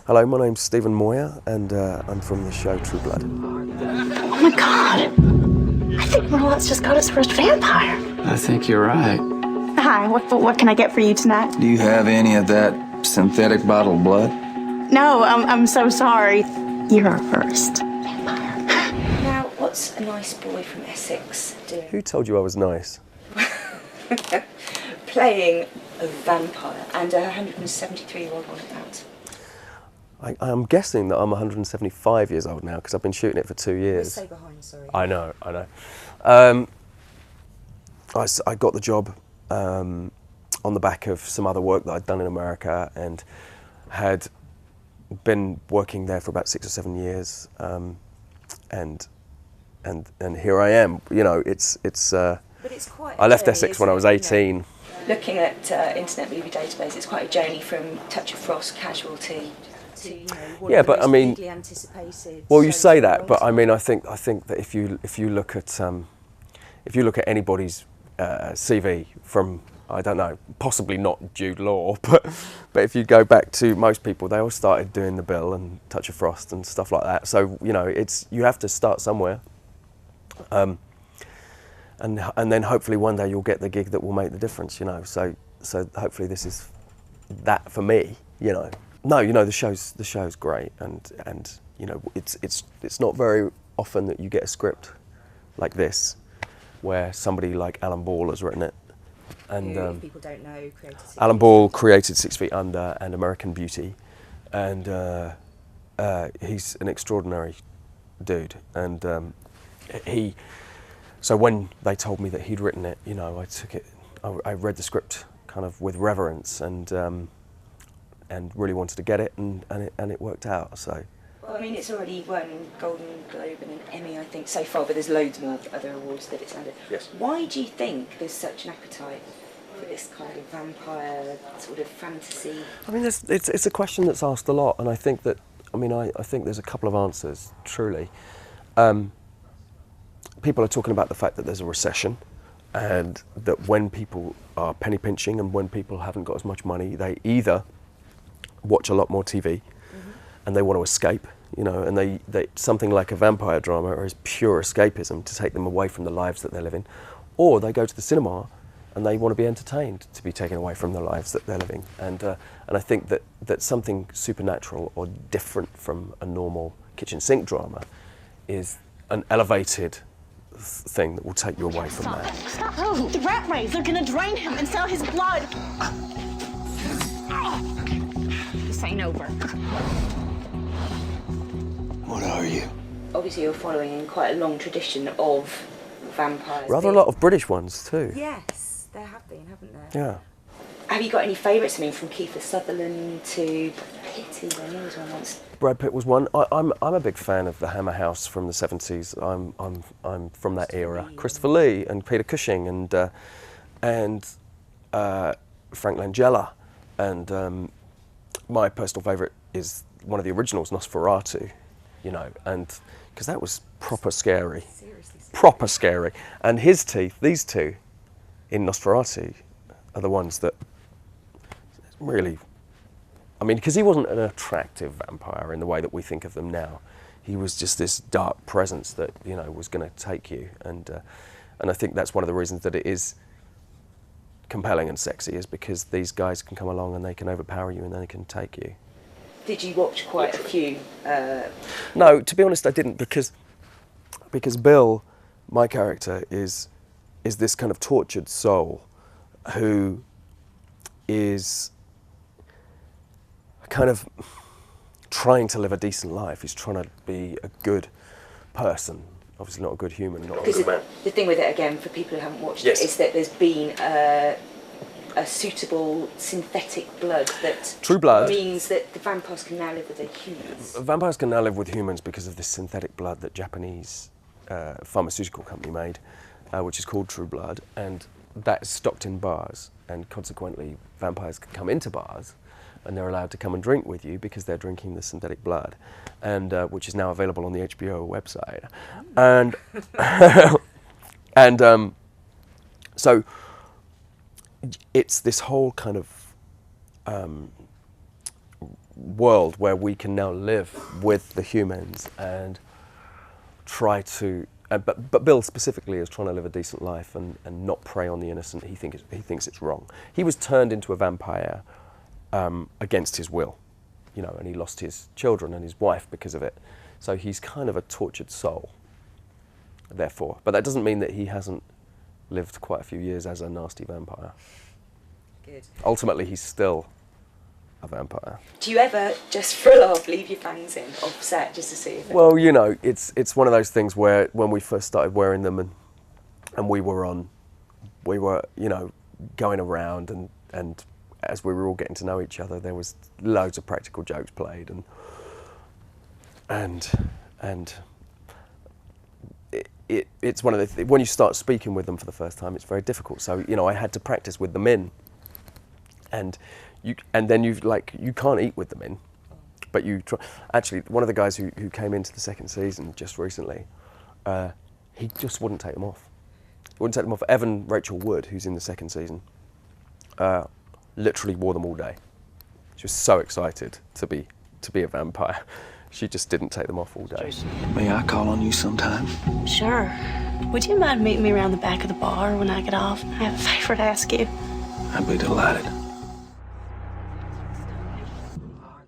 Hello, my name's Stephen Moyer, and I'm from the show True Blood. Oh my God! I think Merle's just got his first vampire. I think you're right. Hi, what can I get for you tonight? Do you have any of that synthetic bottled blood? No, I'm so sorry. You're our first vampire. Now, what's a nice boy from Essex doing? Who told you I was nice? Playing a vampire and a 173-year-old one at that. I'm guessing that I'm 175 years old now because I've been shooting it for 2 years. Stay behind, sorry. I know. I got the job on the back of some other work that I'd done in America and had been working there for about 6 or 7 years, and here I am. You know, it's. But it's quite. I left Essex when I was 18. You know, looking at Internet Movie Database, it's quite a journey from Touch of Frost, Casualty. To, you know, one Yeah, of the but most I mean, vaguely anticipated well, you shows say for a that, long but I time. mean, I think that if you look at anybody's CV from, I don't know, possibly not Jude Law, but if you go back to most people, they all started doing The Bill and Touch of Frost and stuff like that. So you know, you have to start somewhere, and then hopefully one day you'll get the gig that will make the difference. You know, so hopefully this is that for me. You know. No, you know, the show's great, and you know, it's not very often that you get a script like this, where somebody like Alan Ball has written it, and Who, if people don't know, created Alan Ball created 6 Feet Under and American Beauty, and he's an extraordinary dude, and so when they told me that he'd written it, you know, I took it, I read the script kind of with reverence, and really wanted to get it, and it worked out. So. Well, I mean, it's already won Golden Globe and an Emmy, I think, so far, but there's loads more other awards that it's landed. Yes. Why do you think there's such an appetite for this kind of vampire sort of fantasy? I mean, it's a question that's asked a lot, and I think that, I think there's a couple of answers, truly. People are talking about the fact that there's a recession, and that when people are penny pinching and when people haven't got as much money, they either watch a lot more TV, and they want to escape, you know, and they something like a vampire drama is pure escapism to take them away from the lives that they're living, or they go to the cinema and they want to be entertained to be taken away from the lives that they're living, and I think that something supernatural or different from a normal kitchen sink drama is an elevated thing that will take you away from that. Stop! Oh, the rat rays are gonna drain him and sell his blood. This ain't over. What are you? Obviously, you're following in quite a long tradition of vampires. Rather a lot of British ones too. Yes, there have been, haven't there? Yeah. Have you got any favourites? I mean, from Kiefer Sutherland to Pitt, even he was one once. Brad Pitt was one. I'm a big fan of the Hammer House from the 70s. I'm from that era. Christopher Lee and Peter Cushing and Frank Langella, and my personal favourite is one of the originals, Nosferatu, you know, and because that was proper scary. Seriously. Proper scary. And his teeth, these two, in Nosferatu, are the ones that really, I mean, because he wasn't an attractive vampire in the way that we think of them now. He was just this dark presence that, you know, was going to take you. And I think that's one of the reasons that it is compelling and sexy, is because these guys can come along and they can overpower you and they can take you. Did you watch quite a few? No, to be honest, I didn't, because Bill, my character, is this kind of tortured soul who is kind of trying to live a decent life. He's trying to be a good person. Obviously not a good human, not a Because good man. the thing with it, again, for people who haven't watched Yes. it, is that there's been a suitable synthetic blood that True blood. means that the vampires can now live with the humans. Vampires can now live with humans because of this synthetic blood that Japanese pharmaceutical company made, which is called True Blood, and that's stocked in bars, and consequently vampires can come into bars and they're allowed to come and drink with you because they're drinking the synthetic blood, and which is now available on the HBO website. And so it's this whole kind of world where we can now live with the humans and try to, but Bill specifically is trying to live a decent life and not prey on the innocent. He thinks it's wrong. He was turned into a vampire against his will, you know, and he lost his children and his wife because of it. So he's kind of a tortured soul, therefore. But that doesn't mean that he hasn't lived quite a few years as a nasty vampire. Good. Ultimately, he's still a vampire. Do you ever, just for a laugh, leave your fangs in off set just to see if... Well, you know, it's one of those things where when we first started wearing them and we were, you know, going around and as we were all getting to know each other, there was loads of practical jokes played and it's one of the when you start speaking with them for the first time, it's very difficult. So, you know, I had to practice with them in, and then you can't eat with them in, but you try. Actually, one of the guys who came into the second season just recently, he just wouldn't take them off. He wouldn't take them off. Evan Rachel Wood, who's in the second season, literally wore them all day. She was so excited to be a vampire. She just didn't take them off all day. May I call on you sometime? Sure. Would you mind meeting me around the back of the bar when I get off? I have a favor to ask you. I'd be delighted.